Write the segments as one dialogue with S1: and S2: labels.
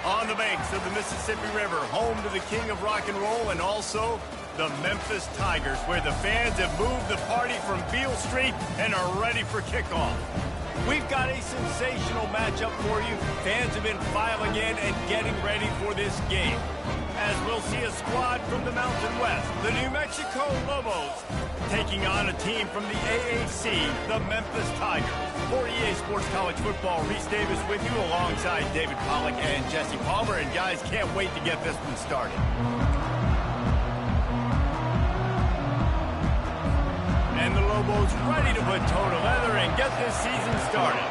S1: On the banks of the Mississippi River, home to the king of rock and roll and also the Memphis Tigers, where the fans have moved the party from Beale Street and are ready for kickoff. We've got a sensational matchup for you. Fans have been filing in and getting ready for this game, as we'll see a squad from the Mountain West, the New Mexico Lobos, taking on a team from the AAC, the Memphis Tigers. For EA Sports College Football, Reese Davis with you alongside David Pollack and Jesse Palmer. And guys, can't wait to get this one started. And the Lobos ready to put toe to leather and get this season started.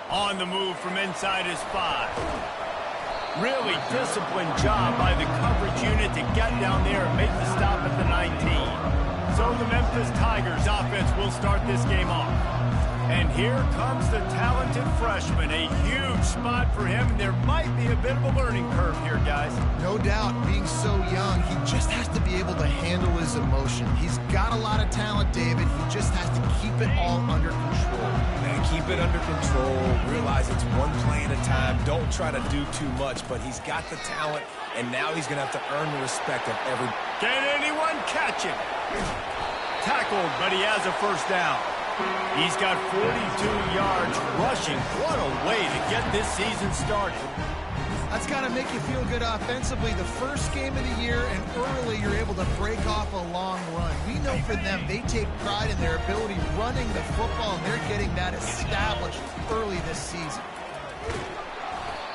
S1: On the move from inside his 5. Really disciplined job by the coverage unit to get down there and make the stop at the 19. So the Memphis Tigers offense will start this game off. And here comes the talented freshman. A huge spot for him, and there might be a bit of a learning curve here, guys.
S2: No doubt, being so young, he just has to be able to handle his emotion. He's got a lot of talent, David. He just has to keep it all under control.
S3: Man, keep it under control. Realize it's one play at a time. Don't try to do too much, but he's got the talent, and now he's going to have to earn the respect of every...
S1: Can anyone catch him? Tackled, but he has a first down. He's got 42 yards rushing. What a way to get this season started.
S2: That's got to make you feel good offensively. The first game of the year, and early you're able to break off a long run. We know for them, they take pride in their ability running the football, and they're getting that established early this season.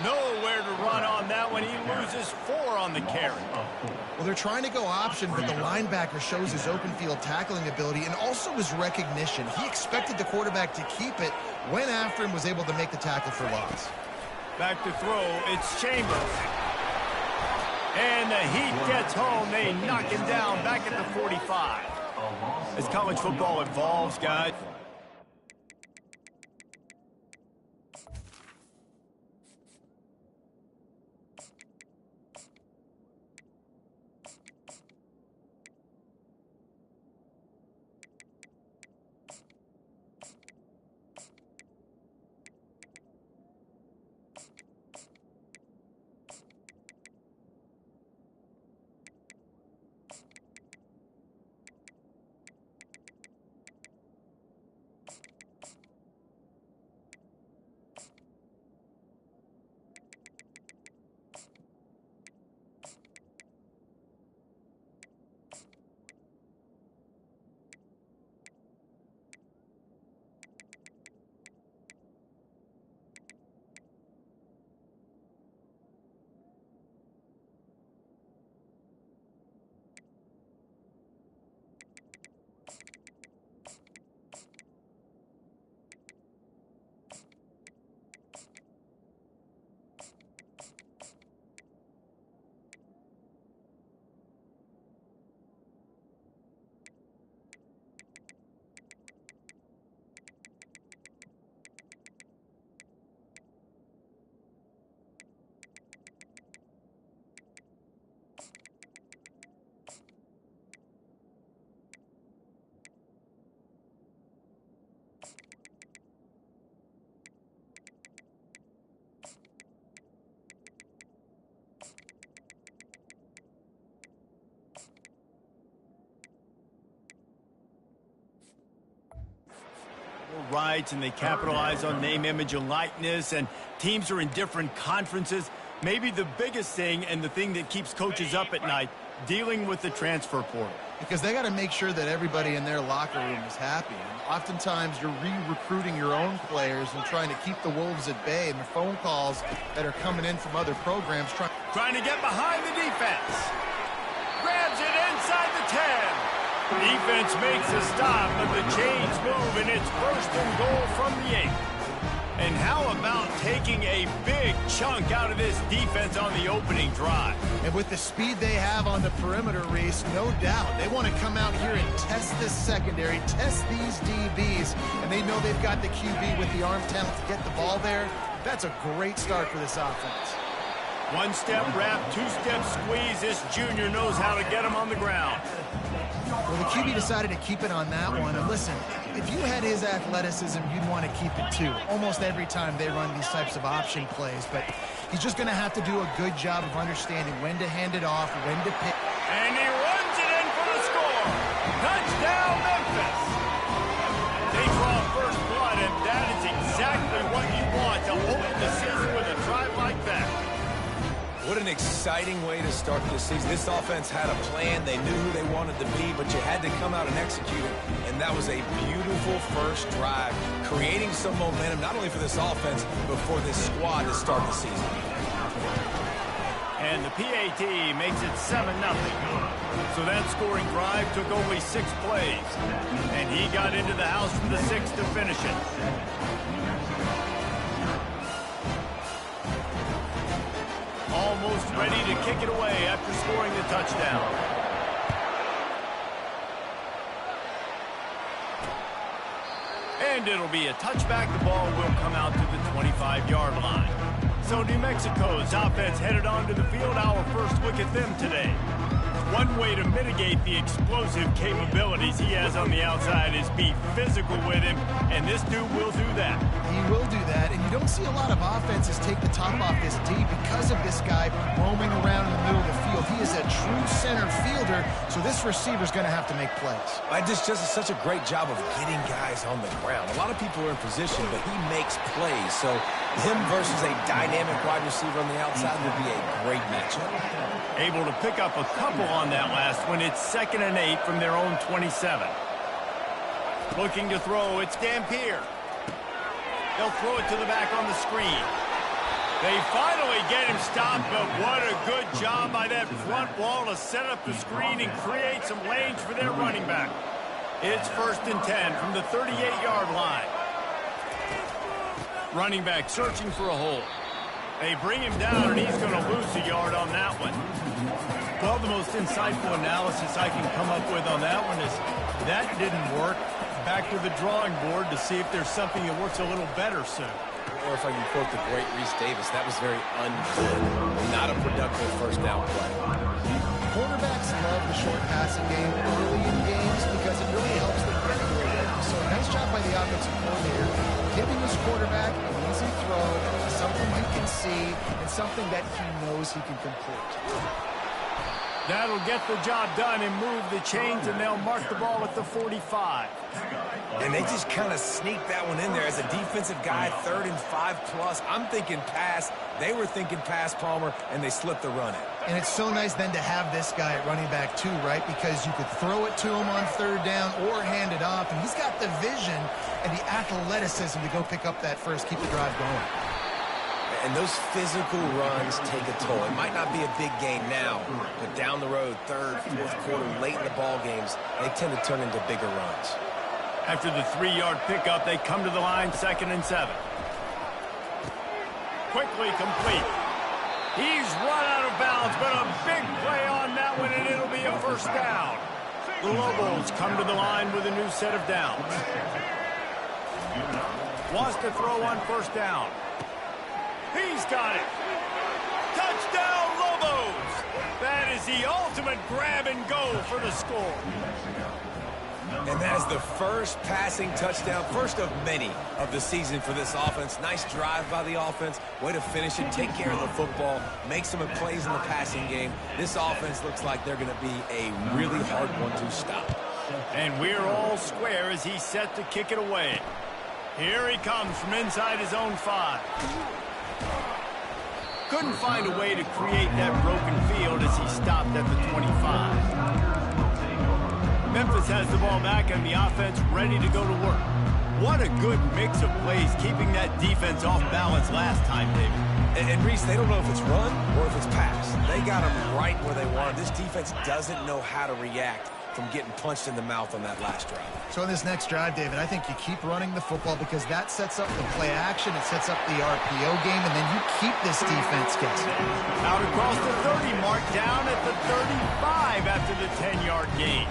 S1: Nowhere to run on that one. He loses 4 on the carry.
S2: Well, they're trying to go option, but the linebacker shows his open field tackling ability and also his recognition. He expected the quarterback to keep it, went after him, was able to make the tackle for loss.
S1: Back to throw, it's Chambers. And the Heat gets home. They knock him down back at the 45. As college football evolves, guys, rights, and they capitalize on name, image, and likeness, and teams are in different conferences. Maybe the biggest thing and the thing that keeps coaches up at night, dealing with the transfer portal.
S2: Because they got to make sure that everybody in their locker room is happy. And oftentimes you're re-recruiting your own players and trying to keep the Wolves at bay, and the phone calls that are coming in from other programs
S1: trying to get behind the defense. Grabs it inside the 10. Defense makes a stop, but the chains move, and it's 1st and goal from the 8. And how about taking a big chunk out of this defense on the opening drive?
S2: And with the speed they have on the perimeter, Reese, no doubt, they want to come out here and test this secondary, test these DBs, and they know they've got the QB with the arm talent to get the ball there. That's a great start for this offense.
S1: One-step wrap, two-step squeeze. This junior knows how to get him on the ground.
S2: Well, the QB decided to keep it on that one. And listen, if you had his athleticism, you'd want to keep it too. Almost every time they run these types of option plays. But he's just going to have to do a good job of understanding when to hand it off, when to pick.
S1: And he runs it in for the score. Touchdown, Memphis. They draw first blood, and that is exactly what you want to open the season with a drive like that.
S3: What an exciting way to start this season. This offense had a plan. They knew who they wanted to be, but you had to come out and execute it. And that was a beautiful first drive, creating some momentum, not only for this offense, but for this squad to start the season.
S1: And the PAT makes it 7-0. So that scoring drive took only 6 plays. And he got into the house for the 6th to finish it. Almost ready to kick it away after scoring the touchdown. And it'll be a touchback. The ball will come out to the 25-yard line. So New Mexico's offense headed onto the field. Our first look at them today. One way to mitigate the explosive capabilities he has on the outside is be physical with him, and this dude will do that.
S2: He will do that, and you don't see a lot of offenses take the top off this D because of this guy roaming around in the middle of the field. He is a true center fielder, so this receiver's going to have to make plays.
S3: I just does such a great job of getting guys on the ground. A lot of people are in position, but he makes plays. So him versus a dynamic wide receiver on the outside would be a great matchup.
S1: Able to pick up a couple on that last one. It's 2nd and 8 from their own 27. Looking to throw, it's Dampier. They'll throw it to the back on the screen. They finally get him stopped, but what a good job by that front wall to set up the screen and create some lanes for their running back. It's 1st and 10 from the 38-yard line. Running back searching for a hole. They bring him down, and he's going to lose a yard on that one. Well, the most insightful analysis I can come up with on that one is that didn't work. Back to the drawing board to see if there's something that works a little better soon.
S3: Or if I can quote the great Reese Davis, that was very ungood. Not a productive first down play.
S2: Quarterbacks love the short passing game early in games because it really helps them get creative. So nice job by the offensive coordinator, giving his quarterback an easy throw, something you can see, and something that he knows he can complete.
S1: That'll get the job done and move the chains, and they'll mark the ball at the 45.
S3: And they just kind of sneaked that one in there as a defensive guy, 3rd and 5+. I'm thinking pass. They were thinking pass, Palmer, and they slipped the run in.
S2: And it's so nice then to have this guy at running back too, right? Because you could throw it to him on 3rd down or hand it off, and he's got the vision and the athleticism to go pick up that first, keep the drive going.
S3: And those physical runs take a toll. It might not be a big gain now, but down the road, 3rd, 4th quarter, late in the ball games, they tend to turn into bigger runs.
S1: After the 3-yard pickup, they come to the line, 2nd and 7. Quickly complete. He's run out of bounds, but a big play on that one, and it'll be a 1st down. The Lobos come to the line with a new set of downs. Wants to throw on 1st down. He's got it. Touchdown, Lobos! That is the ultimate grab and go for the score.
S3: And that is the first passing touchdown, first of many of the season for this offense. Nice drive by the offense. Way to finish it, take care of the football, make some plays in the passing game. This offense looks like they're going to be a really hard one to stop.
S1: And we're all square as he's set to kick it away. Here he comes from inside his own 5. Couldn't find a way to create that broken field as he stopped at the 25. Memphis has the ball back and the offense ready to go to work. What a good mix of plays, keeping that defense off balance last time, David.
S3: And Reese, they don't know if it's run or if it's pass. They got them right where they want. This defense doesn't know how to react from getting punched in the mouth on that last drive.
S2: So in this next drive, David, I think you keep running the football because that sets up the play action, it sets up the RPO game, and then you keep this defense guessing.
S1: Out across the 30 mark, down at the 35 after the 10-yard gain.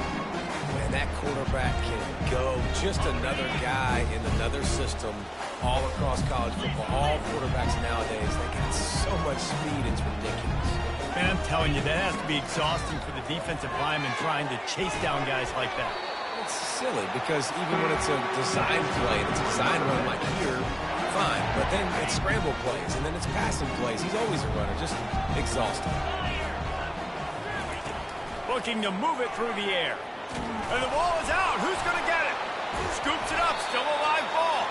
S3: And that quarterback can go. Just another guy in another system all across college football. All quarterbacks nowadays, they got so much speed, it's ridiculous.
S1: Man, I'm telling you, that has to be exhausting for the defensive lineman trying to chase down guys like that.
S3: It's silly because even when it's a design play, and it's a design run like here, fine. But then it's scramble plays, and then it's passing plays. He's always a runner, just exhausting.
S1: Looking to move it through the air. And the ball is out. Who's going to get it? Scoops it up. Still a live ball.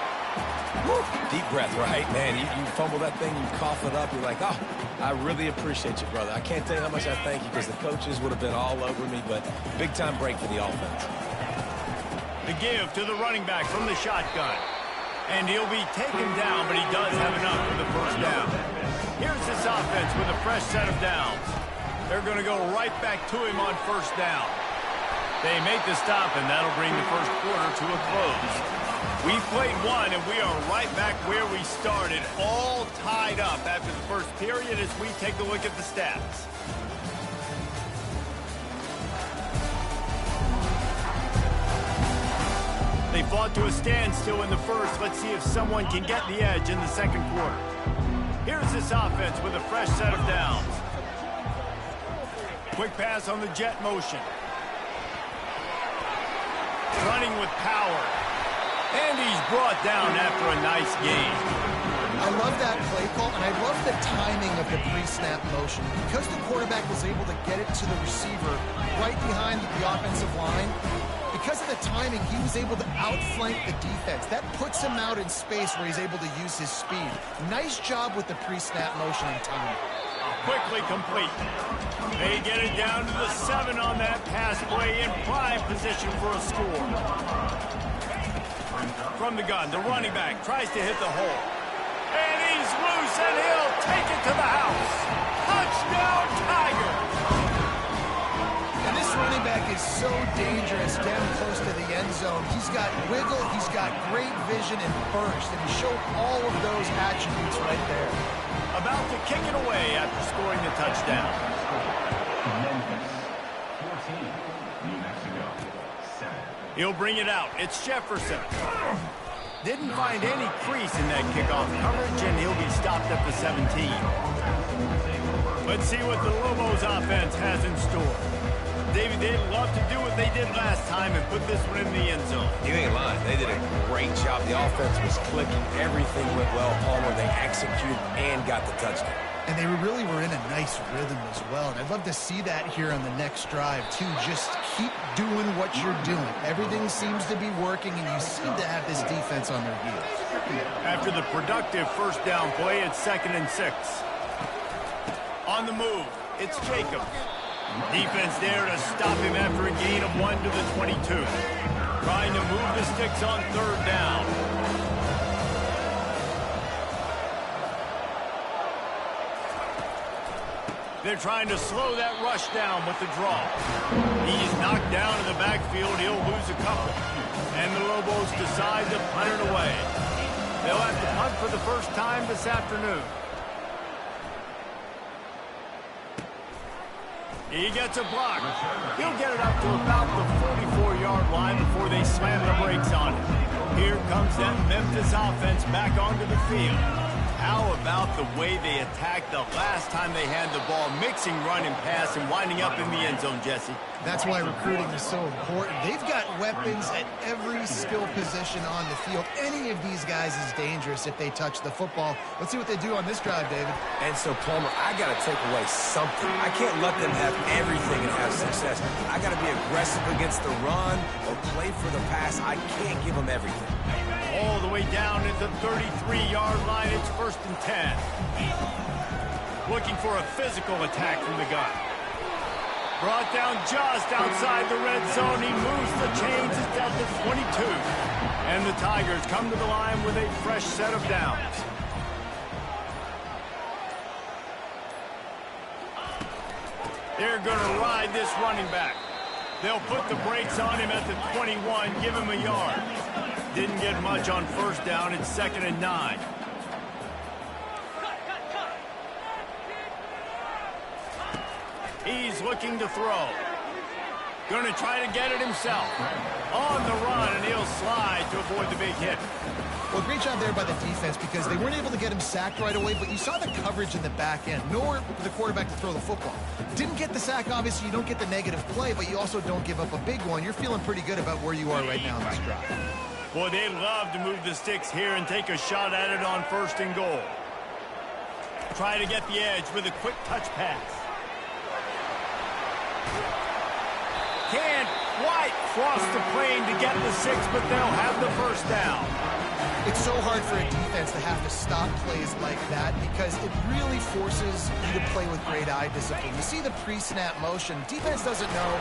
S3: Woo. Deep breath, right? Man, you fumble that thing, you cough it up. You're like, oh, I really appreciate you, brother. I can't tell you how much I thank you because the coaches would have been all over me, but big-time break for the offense.
S1: The give to the running back from the shotgun. And he'll be taken down, but he does have enough for the first down. Here's this offense with a fresh set of downs. They're going to go right back to him on first down. They make the stop, and that'll bring the first quarter to a close. We've played one, and we are right back where we started, all tied up after the first period as we take a look at the stats. They fought to a standstill in the first. Let's see if someone can get the edge in the second quarter. Here's this offense with a fresh set of downs. Quick pass on the jet motion. Running with power. And he's brought down after a nice gain.
S2: I love that play call, and I love the timing of the pre-snap motion. Because the quarterback was able to get it to the receiver right behind the offensive line, because of the timing, he was able to outflank the defense. That puts him out in space where he's able to use his speed. Nice job with the pre-snap motion and timing.
S1: Quickly complete. They get it down to the 7 on that pass play in prime position for a score. From the gun, the running back tries to hit the hole. And he's loose, and he'll take it to the house. Touchdown, Tigers!
S2: And this running back is so dangerous down close to the end zone. He's got wiggle, he's got great vision and burst, and he showed all of those attributes right there.
S1: About to kick it away after scoring the touchdown. He'll bring it out. It's Jefferson. Didn't find any crease in that kickoff coverage, and he'll be stopped at the 17. Let's see what the Lobos offense has in store. David, they'd love to do what they did last time and put this one in the end zone.
S3: You ain't lying. They did a great job. The offense was clicking. Everything went well. Palmer, they executed and got the touchdown.
S2: And they really were in a nice rhythm as well. And I'd love to see that here on the next drive, too. Just keep doing what you're doing. Everything seems to be working, and you seem to have this defense on their heels.
S1: After the productive first down play, it's 2nd and 6. On the move, it's Jacobs. Defense there to stop him after a gain of 1 to the 22. Trying to move the sticks on 3rd down. They're trying to slow that rush down with the draw. He's knocked down in the backfield. He'll lose a couple. And the Lobos decide to punt it away. They'll have to punt for the first time this afternoon. He gets a block. He'll get it up to about the 44-yard line before they slam the brakes on him. Here comes that Memphis offense back onto the field. How about the way they attacked the last time they had the ball, mixing run and pass and winding up in the end zone, Jesse?
S2: That's why recruiting is so important. They've got weapons at every skill position on the field. Any of these guys is dangerous if they touch the football. Let's see what they do on this drive, David.
S3: And so, Palmer, I got to take away something. I can't let them have everything and have success. I got to be aggressive against the run or play for the pass. I can't give them everything.
S1: All the way down at the 33-yard line, it's 1st and 10. Looking for a physical attack from the gun. Brought down just outside the red zone. He moves the chains. It's at the 22. And the Tigers come to the line with a fresh set of downs. They're going to ride this running back. They'll put the brakes on him at the 21, give him a yard. Didn't get much on first down. It's 2nd and 9. He's looking to throw. Going to try to get it himself. On the run, and he'll slide to avoid the big hit.
S2: Well, great job there by the defense because they weren't able to get him sacked right away, but you saw the coverage in the back end. Nowhere for the quarterback to throw the football. Didn't get the sack, obviously. You don't get the negative play, but you also don't give up a big one. You're feeling pretty good about where you are right now in this drive.
S1: Boy, they'd love to move the sticks here and take a shot at it on 1st and goal. Try to get the edge with a quick touch pass. Can't quite cross the plane to get the 6, but they'll have the 1st down.
S2: It's so hard for a defense to have to stop plays like that because it really forces you to play with great eye discipline. You see the pre-snap motion. Defense doesn't know.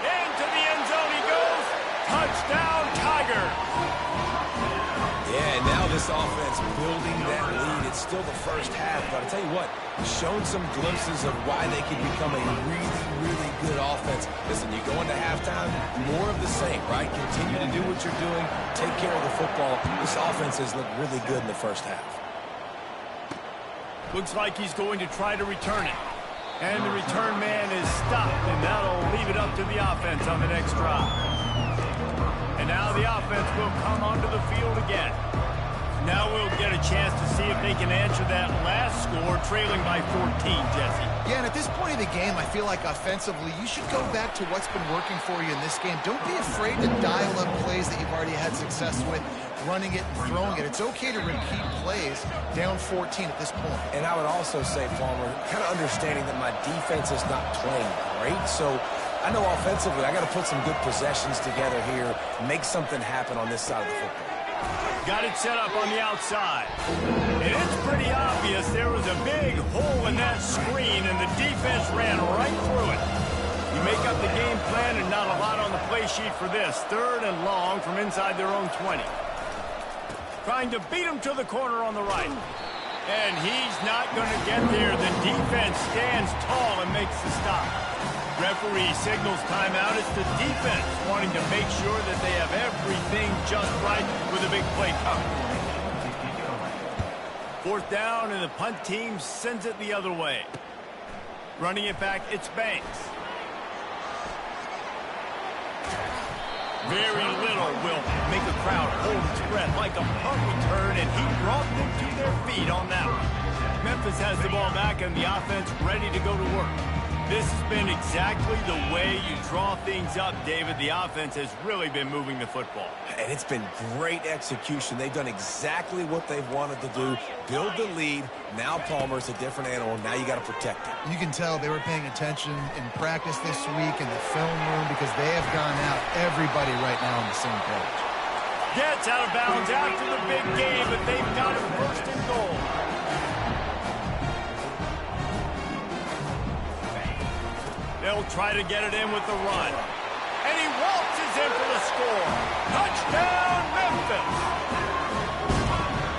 S1: Into the end zone he goes. Touchdown, Tiger.
S3: Yeah, and now this offense building that lead. It's still the 1st half, but I'll tell you what, shown some glimpses of why they can become a really, really good offense. Listen, you go into halftime, more of the same, right? Continue to do what you're doing, take care of the football. This offense has looked really good in the 1st half.
S1: Looks like he's going to try to return it. And the return man is stopped, and that'll leave it up to the offense on the next drive. And now the offense will come onto the field again. Now we'll get a chance to see if they can answer that last score, trailing by 14, Jesse.
S2: Yeah, and at this point of the game, I feel like offensively, you should go back to what's been working for you in this game. Don't be afraid to dial up plays that you've already had success with, running it and throwing it. It's okay to repeat plays down 14 at this point.
S3: And I would also say, Palmer, kind of understanding that my defense is not playing great, so I know offensively I got to put some good possessions together here, make something happen on this side of the football.
S1: Got it set up on the outside. And it's pretty obvious there was a big hole in that screen, and the defense ran right through it. You make up the game plan and not a lot on the play sheet for this. 3rd and long from inside their own 20. Trying to beat him to the corner on the right. And he's not going to get there. The defense stands tall and makes the stop. Referee signals timeout. It's the defense wanting to make sure that they have everything just right with a big play coming. 4th down, and the punt team sends it the other way. Running it back, it's Banks. Very little will make a crowd hold its breath like a punt return, and he brought them to their feet on that one. Memphis has the ball back, and the offense ready to go to work. This has been exactly the way you draw things up, David. The offense has really been moving the football.
S3: And it's been great execution. They've done exactly what they've wanted to do. Build the lead. Now Palmer's a different animal. Now you got to protect it.
S2: You can tell they were paying attention in practice this week in the film room because they have gone out, everybody right now on the same page.
S1: Gets out of bounds after the big game, but they've got it 1st and goal. They'll try to get it in with the run. And he waltzes in for the score. Touchdown, Memphis!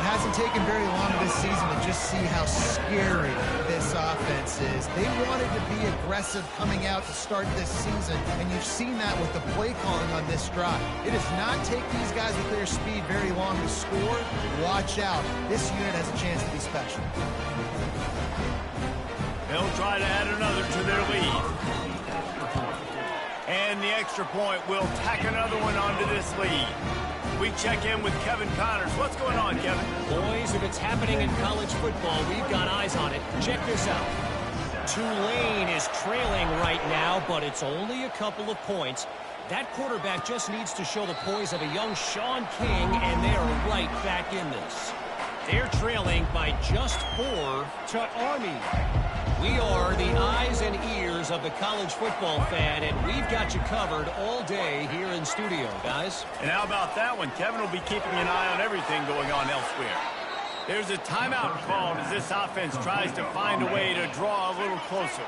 S2: It hasn't taken very long this season to just see how scary this offense is. They wanted to be aggressive coming out to start this season, and you've seen that with the play calling on this drive. It does not take these guys with their speed very long to score. Watch out. This unit has a chance to be special.
S1: They'll try to add another to their lead. And the extra point will tack another one onto this lead. We check in with Kevin Connors. What's going on, Kevin?
S4: Boys, if it's happening in college football, we've got eyes on it. Check this out. Tulane is trailing right now, but it's only a couple of points. That quarterback just needs to show the poise of a young Sean King, and they are right back in this. They're trailing by just 4 to Army. We are the eyes and ears of the college football fan, and we've got you covered all day here in studio, guys.
S1: And how about that one? Kevin will be keeping an eye on everything going on elsewhere. There's a timeout called as this offense tries to find a way to draw a little closer.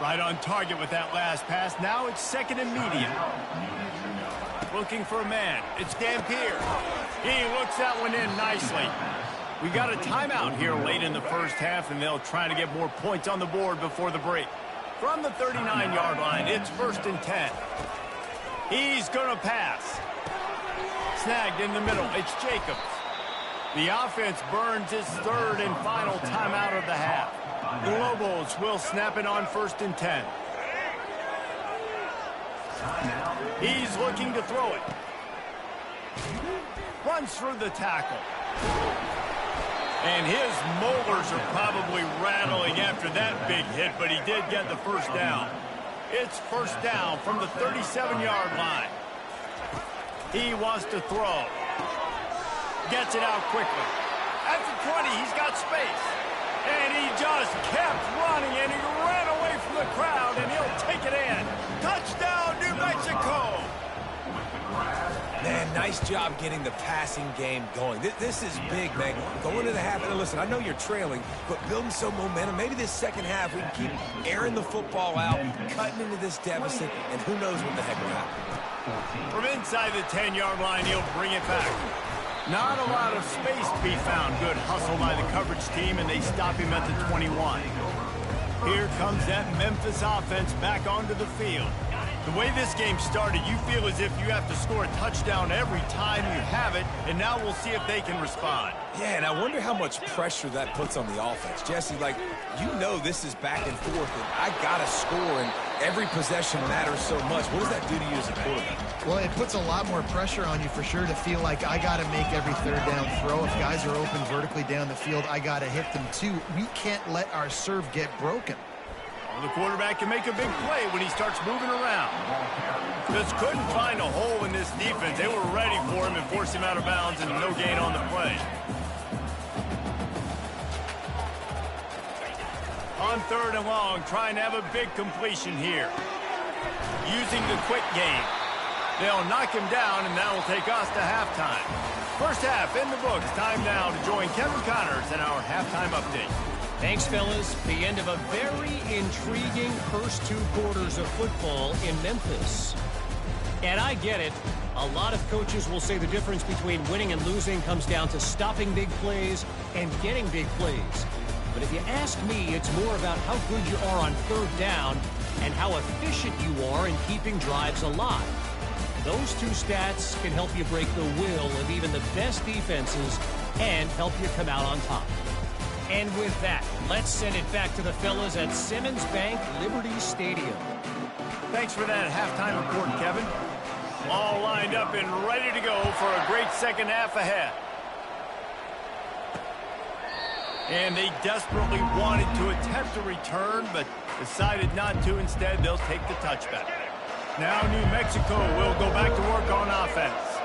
S1: Right on target with that last pass. Now it's 2nd and medium. Looking for a man. It's Dampier. He looks that one in nicely. We got a timeout here late in the 1st half, and they'll try to get more points on the board before the break. From the 39-yard line, it's 1st and 10. He's going to pass. Snagged in the middle. It's Jacobs. The offense burns its 3rd and final timeout of the half. The Lobos will snap it on 1st and 10. He's looking to throw it. runs through the tackle. And his molars are probably rattling after that big hit, but he did get the first down. It's first down from the 37-yard line. He wants to throw. Gets it out quickly. At the 20, he's got space. And he just kept running, and he ran away from the crowd, and he'll take it in. Touchdown, New Mexico!
S3: Man, nice job getting the passing game going. This is big, man. Going into the half, and listen, I know you're trailing, but building some momentum. Maybe this second half we can keep airing the football out, cutting into this deficit, and who knows what the heck will happen.
S1: From inside the 10-yard line, he'll bring it back. Not a lot of space to be found. Good hustle by the coverage team, and they stop him at the 21. Here comes that Memphis offense back onto the field. The way this game started, you feel as if you have to score a touchdown every time you have it, and now we'll see if they can respond.
S3: Yeah, and I wonder how much pressure that puts on the offense. Jesse, like, you know this is back and forth, and I got to score, and every possession matters so much. What does that do to you as a quarterback?
S2: Well, it puts a lot more pressure on you for sure to feel like I got to make every third down throw. If guys are open vertically down the field, I got to hit them too. We can't let our serve get broken.
S1: The quarterback can make a big play when he starts moving around. Just couldn't find a hole in this defense. They were ready for him and forced him out of bounds, and no gain on the play. On third and long, trying to have a big completion here. Using the quick game. They'll knock him down, and that will take us to halftime. First half in the books. Time now to join Kevin Connors in our halftime update.
S4: Thanks, fellas. The end of a very intriguing first two quarters of football in Memphis. And I get it. A lot of coaches will say the difference between winning and losing comes down to stopping big plays and getting big plays. But if you ask me, it's more about how good you are on third down and how efficient you are in keeping drives alive. Those two stats can help you break the will of even the best defenses and help you come out on top. And with that, let's send it back to the fellas at Simmons Bank Liberty Stadium.
S1: Thanks for that halftime report, Kevin. All lined up and ready to go for a great second half ahead. And they desperately wanted to attempt a return, but decided not to. Instead, they'll take the touchback. Now New Mexico will go back to work on offense.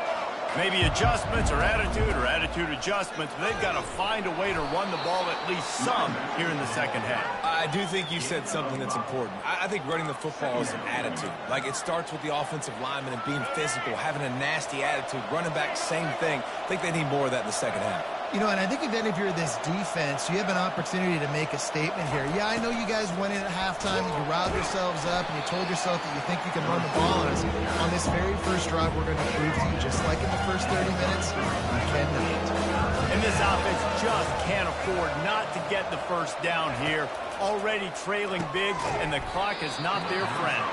S1: Maybe adjustments or attitude adjustments. They've got to find a way to run the ball at least some here in the second half.
S3: I do think you said something that's important. I think running the football is an attitude. Like, it starts with the offensive lineman and being physical, having a nasty attitude. Running back, same thing. I think they need more of that in the second half.
S2: You know, and I think if you're this defense, you have an opportunity to make a statement here. Yeah, I know you guys went in at halftime, you riled yourselves up, and you told yourself that you think you can run the ball on us. On this very first drive, we're going to prove to you, just like in the first 30 minutes, you cannot.
S1: And this offense just can't afford not to get the first down here. Already trailing big, and the clock is not their friend.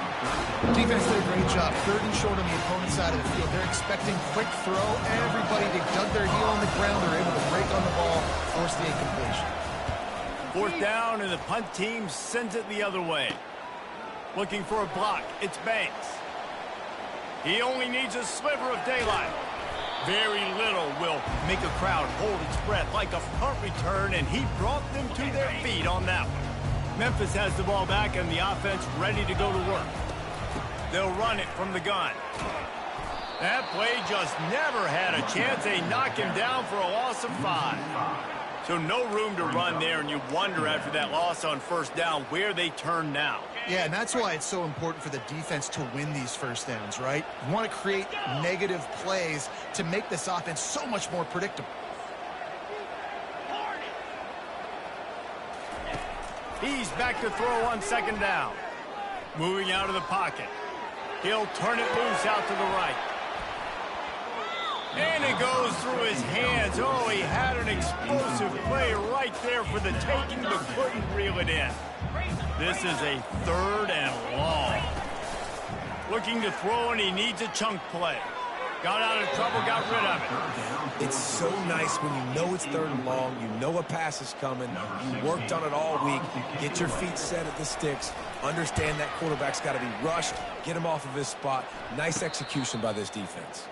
S2: Defense did a great job. Third and short on the opponent's side of the field. They're expecting quick throw. Everybody, they dug their heel on the ground. They're able to break on the ball, force the incompletion.
S1: Fourth down, and the punt team sends it the other way. Looking for a block. It's Banks. He only needs a sliver of daylight. Very little will make a crowd hold its breath like a punt return, and he brought them to their feet on that one. Memphis has the ball back and the offense ready to go to work. They'll run it from the gun. That play just never had a chance. They knock him down for a loss of 5. So no room to run there, and you wonder after that loss on first down where they turn now.
S2: Yeah, and that's why it's so important for the defense to win these first downs, right? You want to create negative plays to make this offense so much more predictable.
S1: He's back to throw on second down. Moving out of the pocket. He'll turn it loose out to the right. And it goes through his hands. Oh, he had an explosive play right there for the taking, but couldn't reel it in. This is a third and long. Looking to throw, and he needs a chunk play. Got out of trouble, got rid of it.
S3: It's so nice when you know it's third and long, you know a pass is coming, you worked on it all week, get your feet set at the sticks, understand that quarterback's got to be rushed, get him off of his spot. Nice execution by this defense.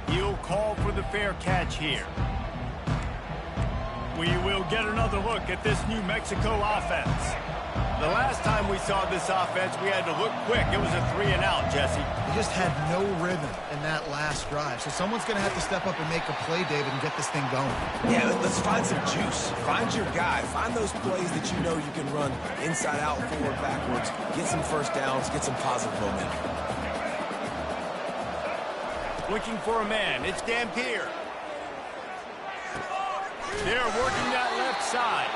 S1: He'll call for the fair catch here. We will get another look at this New Mexico offense. The last time we saw this offense, we had to look quick. It was a 3-and-out, Jesse.
S2: They just had no rhythm in that last drive. So someone's going to have to step up and make a play, David, and get this thing going.
S3: Yeah, let's find some juice. Find your guy. Find those plays that you know you can run inside out, forward, backwards. Get some first downs. Get some positive momentum.
S1: Looking for a man. It's Dampier. They're working that left side.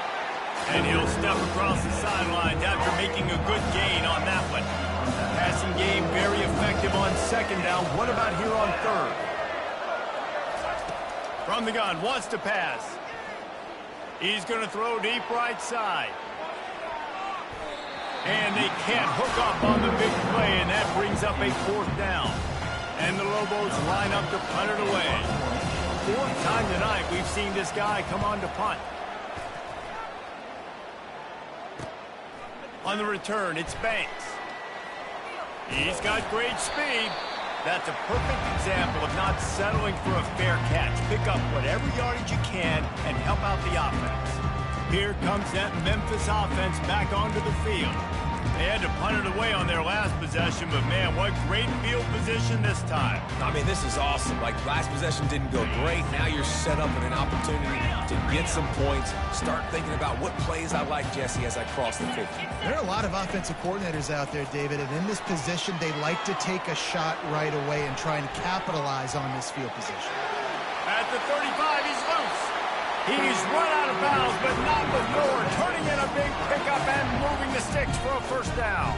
S1: And he'll step across the sidelines after making a good gain on that one. Passing game very effective on second down. What about here on third? From the gun, wants to pass. He's going to throw deep right side. And they can't hook up on the big play, and that brings up a fourth down. And the Lobos line up to punt it away. Fourth time tonight we've seen this guy come on to punt. On the return, it's Banks. He's got great speed. That's a perfect example of not settling for a fair catch. Pick up whatever yardage you can and help out the offense. Here comes that Memphis offense back onto the field. They had to punt it away on their last possession, but man, what great field position this time.
S3: I mean, this is awesome. Like, last possession didn't go great. Now you're set up with an opportunity to get some points. Start thinking about what plays I like, Jesse, as I cross the 50.
S2: There are a lot of offensive coordinators out there, David, and in this position, they like to take a shot right away and try and capitalize on this field position.
S1: At the 35, he's loose. He's run out of bounds, but not before turning in a big pickup and moving the sticks for a first down.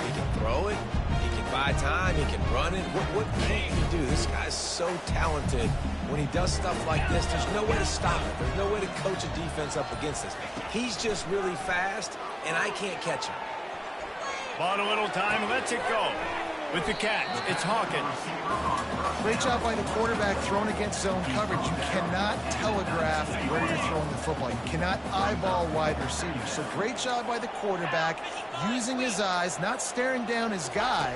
S3: He can throw it. He can buy time. He can run it. What can't he do? This guy's so talented. When he does stuff like this, there's no way to stop it. There's no way to coach a defense up against this. He's just really fast, and I can't catch him.
S1: Bought a little time, lets it go. With the catch, it's Hawkins.
S2: Great job by the quarterback thrown against zone coverage. You cannot telegraph where you're throwing the football. You cannot eyeball wide receivers. So great job by the quarterback using his eyes, not staring down his guy,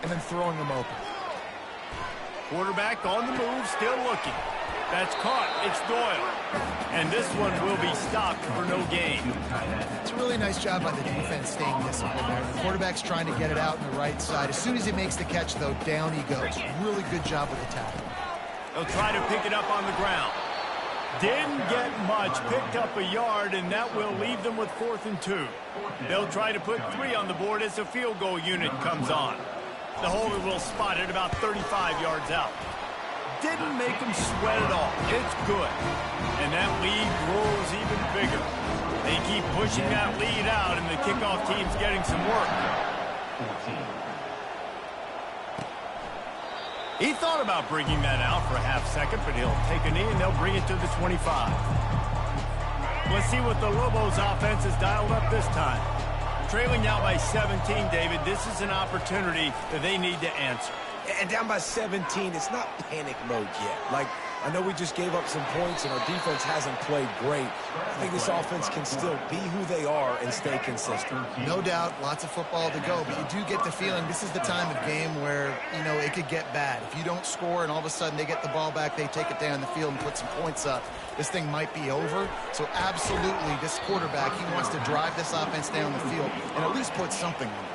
S2: and then throwing him open.
S1: Quarterback on the move, still looking. That's caught. It's Doyle. And this one will be stopped for no gain.
S2: It's a really nice job by the defense staying disciplined there. The quarterback's trying to get it out on the right side. As soon as he makes the catch, though, down he goes. Really good job with the tackle.
S1: They'll try to pick it up on the ground. Didn't get much. Picked up a yard, and that will leave them with 4th and 2. They'll try to put 3 on the board as the field goal unit comes on. The holder will spot it about 35 yards out. Didn't make them sweat at all. It's good. And that lead grows even bigger. They keep pushing that lead out, and the kickoff team's getting some work. He thought about bringing that out for a half second, but he'll take a knee, and they'll bring it to the 25. Let's see what the Lobos offense has dialed up this time. Trailing now by 17, David. This is an opportunity that they need to answer.
S3: And down by 17, it's not panic mode yet. Like, I know we just gave up some points and our defense hasn't played great. I think this offense can still be who they are and stay consistent.
S2: No doubt, lots of football to go, but you do get the feeling this is the time of game where, you know, it could get bad. If you don't score and all of a sudden they get the ball back, they take it down the field and put some points up, this thing might be over. So absolutely, this quarterback, he wants to drive this offense down the field and at least put something on the board.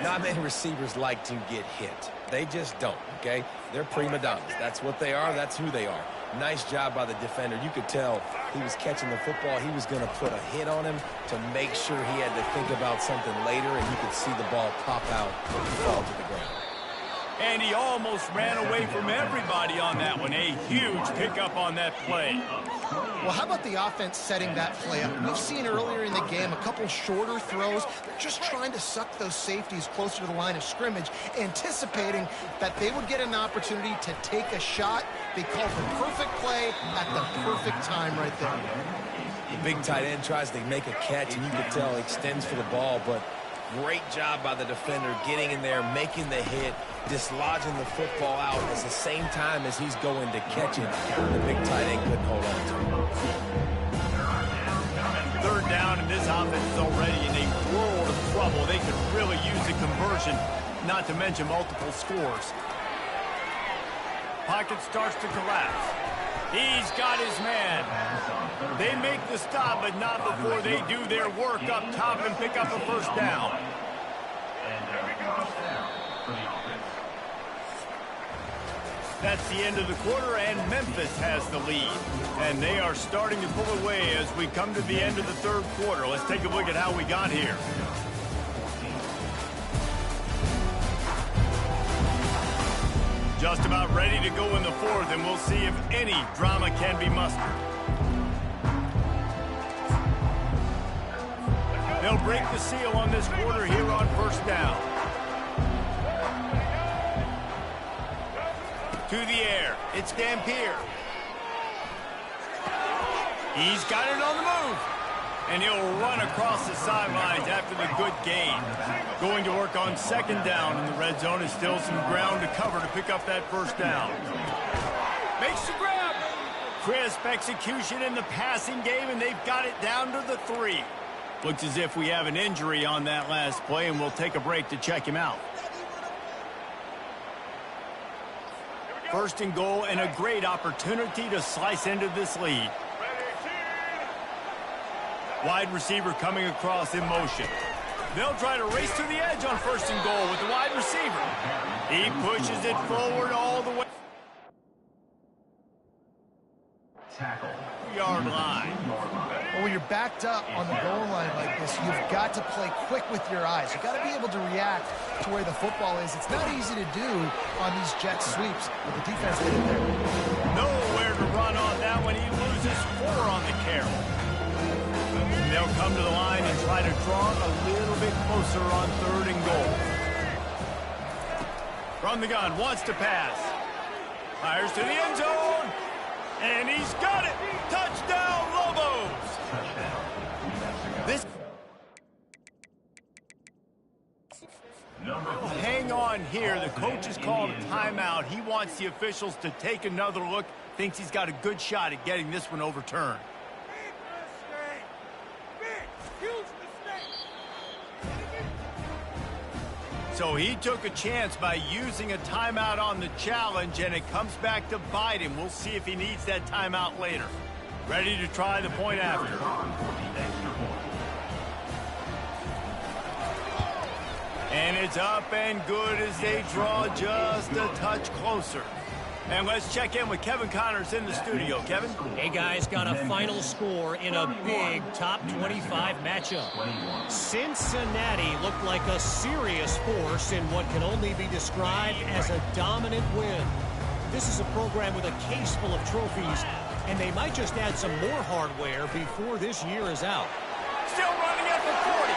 S3: Not many receivers like to get hit. They just don't, okay? They're prima donnas. That's what they are. That's who they are. Nice job by the defender. You could tell he was catching the football. He was going to put a hit on him to make sure he had to think about something later, and you could see the ball pop out and fall to the ground.
S1: And he almost ran away from everybody on that one. A huge pickup on that play.
S2: Well, how about the offense setting that play up? We've seen earlier in the game a couple shorter throws. They're just trying to suck those safeties closer to the line of scrimmage, anticipating that they would get an opportunity to take a shot. They called the perfect play at the perfect time right there.
S3: The big tight end tries to make a catch, and you could tell he extends for the ball, but great job by the defender getting in there, making the hit, dislodging the football out at the same time as he's going to catch it. The big tight end couldn't hold on to him.
S1: 3rd down, and this offense is already in a world of trouble. They could really use a conversion, not to mention multiple scores. pocket starts to collapse. He's got his man. They make the stop, but not before they do their work up top and pick up a first down. That's the end of the quarter, and Memphis has the lead. And they are starting to pull away as we come to the end of the third quarter. Let's take a look at how we got here. Just about ready to go in the fourth, and we'll see if any drama can be mustered. They'll break the seal on this quarter here on first down. To the air, it's Dampier. He's got it on the move. And he'll run across the sidelines after the good gain. Going to work on second down in the red zone. Is still some ground to cover to pick up that first down. Makes the grab. Crisp execution in the passing game, and they've got it down to the 3. Looks as if we have an injury on that last play, and we'll take a break to check him out. First and goal, and a great opportunity to slice into this lead. Wide receiver coming across in motion. They'll try to race to the edge on first and goal with the wide receiver. He pushes it forward all the way. Yard line.
S2: Well, when you're backed up on the goal line like this, you've got to play quick with your eyes. You've got to be able to react to where the football is. It's not easy to do on these jet sweeps, but the defense did it there.
S1: Nowhere to run on that one. He loses 4 on the carry. They'll come to the line and try to draw a little bit closer on third and goal. From the gun, wants to pass. Fires to the end zone. And he's got it. Touchdown, Lobos. This. Hang on here. The coach has called a timeout. He wants the officials to take another look. Thinks he's got a good shot at getting this one overturned. So he took a chance by using a timeout on the challenge, and it comes back to bite him. We'll see if he needs that timeout later. Ready to try the point after. And it's up and good as they draw just a touch closer. And let's check in with Kevin Connors in the studio. Kevin?
S4: Hey, guys, got a final score in a big top 25 matchup. Cincinnati looked like a serious force in what can only be described as a dominant win. This is a program with a case full of trophies, and they might just add some more hardware before this year is out.
S1: Still running at the 40.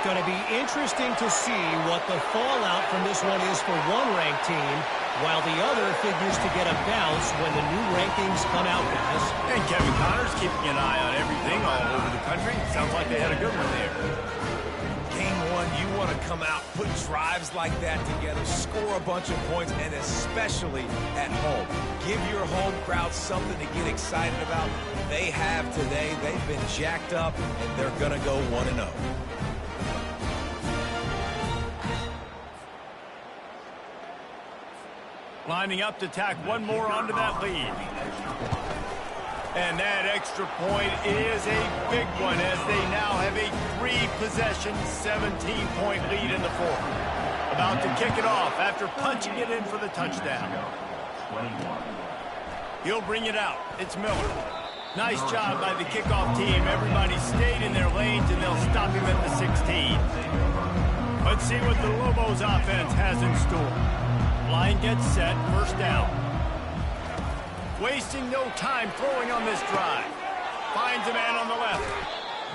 S4: Going to be interesting to see what the fallout from this one is for one ranked team, while the other figures to get a bounce when the new rankings come out, guys.
S1: And Kevin Connors keeping an eye on everything all over the country. Sounds like they had a good one there.
S3: Game 1, you want to come out, put drives like that together, score a bunch of points, and especially at home. Give your home crowd something to get excited about. They have today. They've been jacked up, and they're going to go 1-0.
S1: Lining up to tack one more onto that lead. And that extra point is a big one as they now have a 3-possession, 17-point lead in the fourth. About to kick it off after punching it in for the touchdown. He'll bring it out. It's Miller. Nice job by the kickoff team. Everybody stayed in their lanes, and they'll stop him at the 16. Let's see what the Lobos offense has in store. Line gets set, first down. Wasting no time throwing on this drive. Finds a man on the left.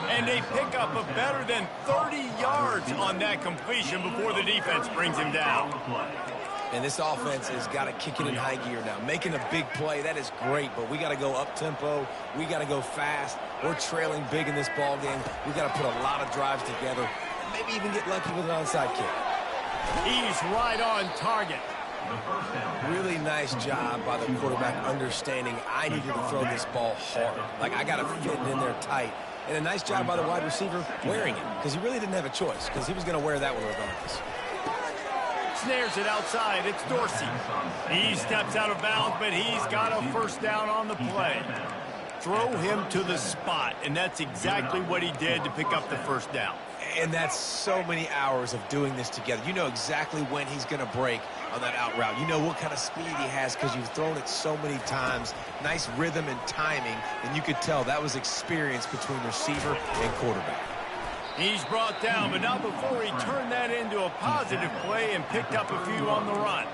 S1: And they pick up a better than 30 yards on that completion before the defense brings him down.
S3: And this offense has got to kick it in high gear now. Making a big play, that is great, but we got to go up-tempo. We got to go fast. We're trailing big in this ball game. We got to put a lot of drives together and maybe even get lucky with an onside kick.
S1: He's right on target.
S3: Really nice job by the quarterback understanding I needed to throw this ball hard. Like, I got to fit it in there tight. And a nice job by the wide receiver wearing it, because he really didn't have a choice, because he was going to wear that one regardless.
S1: Snares it outside. It's Dorsey. He steps out of bounds, but he's got a first down on the play. Throw him to the spot, and that's exactly what he did to pick up the first down.
S3: And that's so many hours of doing this together. You know exactly when he's going to break on that out route. You know what kind of speed he has because you've thrown it so many times. Nice rhythm and timing, and you could tell that was experience between receiver and quarterback.
S1: He's brought down, but not before he turned that into a positive play and picked up a few on the run.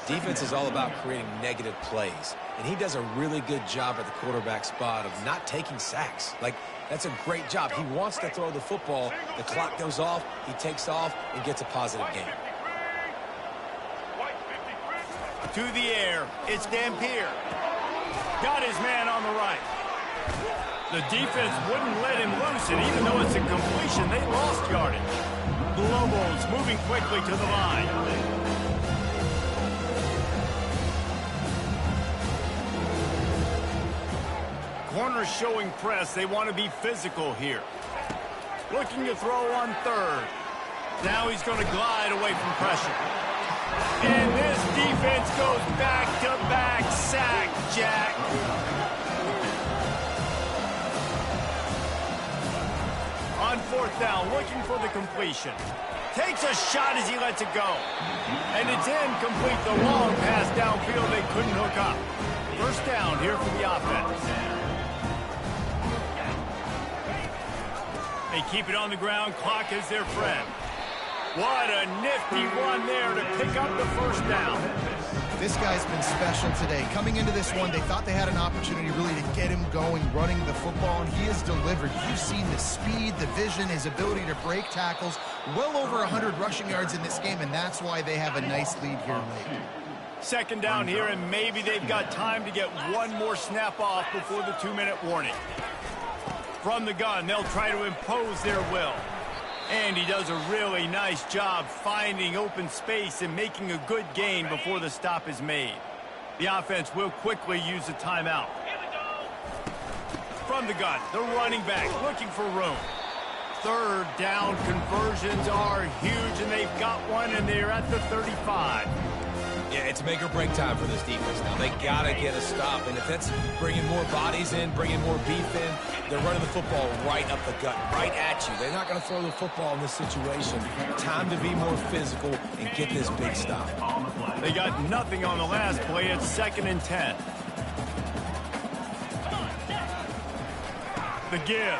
S3: Defense is all about creating negative plays, and he does a really good job at the quarterback spot of not taking sacks. Like, that's a great job. He wants to throw the football. The clock goes off, he takes off, and gets a positive gain.
S1: To the air, it's Dampier. Got his man on the right. The defense wouldn't let him loose, and even though it's a completion, they lost yardage. The Lobos moving quickly to the line. Corners showing press. They want to be physical here. Looking to throw on third. Now he's going to glide away from pressure. And this defense goes back-to-back sack, Jack. On fourth down, looking for the completion. Takes a shot as he lets it go. And it's incomplete. The long pass downfield they couldn't hook up. First down here for the offense. They keep it on the ground. Clock is their friend. What a nifty run there to pick up the first down.
S2: This guy's been special today. Coming into this one, they thought they had an opportunity really to get him going, running the football, and he has delivered. You've seen the speed, the vision, his ability to break tackles. Well over 100 rushing yards in this game, and that's why they have a nice lead here late.
S1: Second down here, and maybe they've got time to get one more snap off before the 2-minute warning. From the gun, they'll try to impose their will. And he does a really nice job finding open space and making a good gain before the stop is made. The offense will quickly use a timeout. From the gun, the running back looking for room. Third down conversions are huge, and they've got one, and they're at the 35.
S3: Yeah, it's make or break time for this defense now. They got to get a stop, and if that's bringing more bodies in, bringing more beef in, they're running the football right up the gut, right at you. They're not going to throw the football in this situation. Time to be more physical and get this big stop.
S1: They got nothing on the last play. It's 2nd and 10. The give.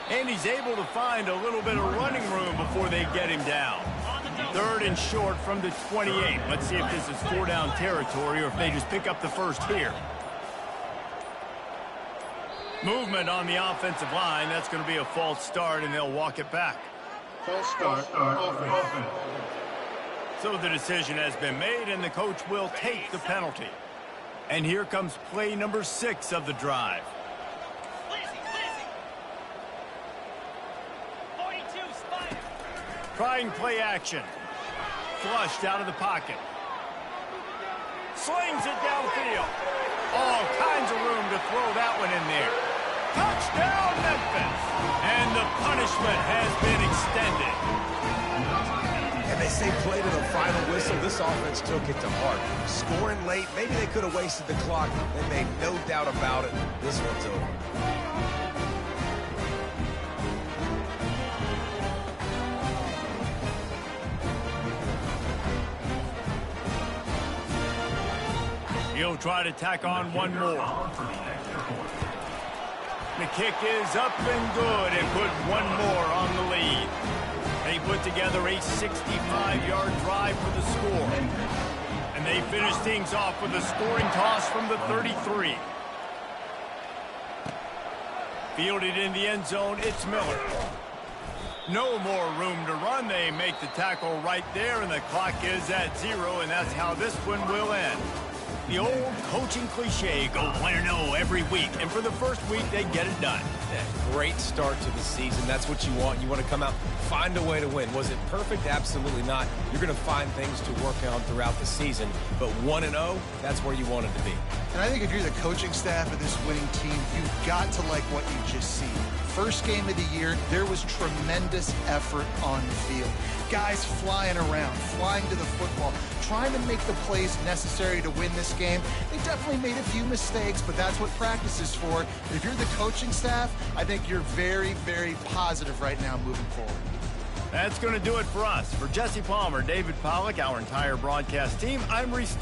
S1: And he's able to find a little bit of running room before they get him down. 3rd and short from the 28. Let's see if this is 4-down territory or if they just pick up the first here. Movement on the offensive line. That's going to be a false start, and they'll walk it back.
S5: False start, offense.
S1: So the decision has been made, and the coach will take the penalty. And here comes play number 6 of the drive. Trying play action. Flushed out of the pocket. Slings it downfield. All kinds of room to throw that one in there. Touchdown, Memphis! And the punishment has been extended.
S3: And they say play to the final whistle. This offense took it to heart. Scoring late, maybe they could have wasted the clock. They made no doubt about it. This one's over.
S1: He'll try to tack on one more. The kick is up and good and put one more on the lead. They put together a 65-yard drive for the score. And they finish things off with a scoring toss from the 33. Fielded in the end zone, it's Miller. No more room to run. They make the tackle right there, and the clock is at 0, and that's how this one will end. The old coaching cliche, go 1-0 every week. And for the first week, they get it done.
S3: Yeah, great start to the season. That's what you want. You want to come out, find a way to win. Was it perfect? Absolutely not. You're going to find things to work on throughout the season. But 1-0, that's where you want it to be.
S2: And I think if you're the coaching staff of this winning team, you've got to like what you just see. first game of the year, there was tremendous effort on the field. Guys flying around, flying to the football, trying to make the plays necessary to win this game. They definitely made a few mistakes, but that's what practice is for. If you're the coaching staff, I think you're very, very positive right now moving forward.
S1: That's going to do it for us. For Jesse Palmer, David Pollack, our entire broadcast team, I'm Reese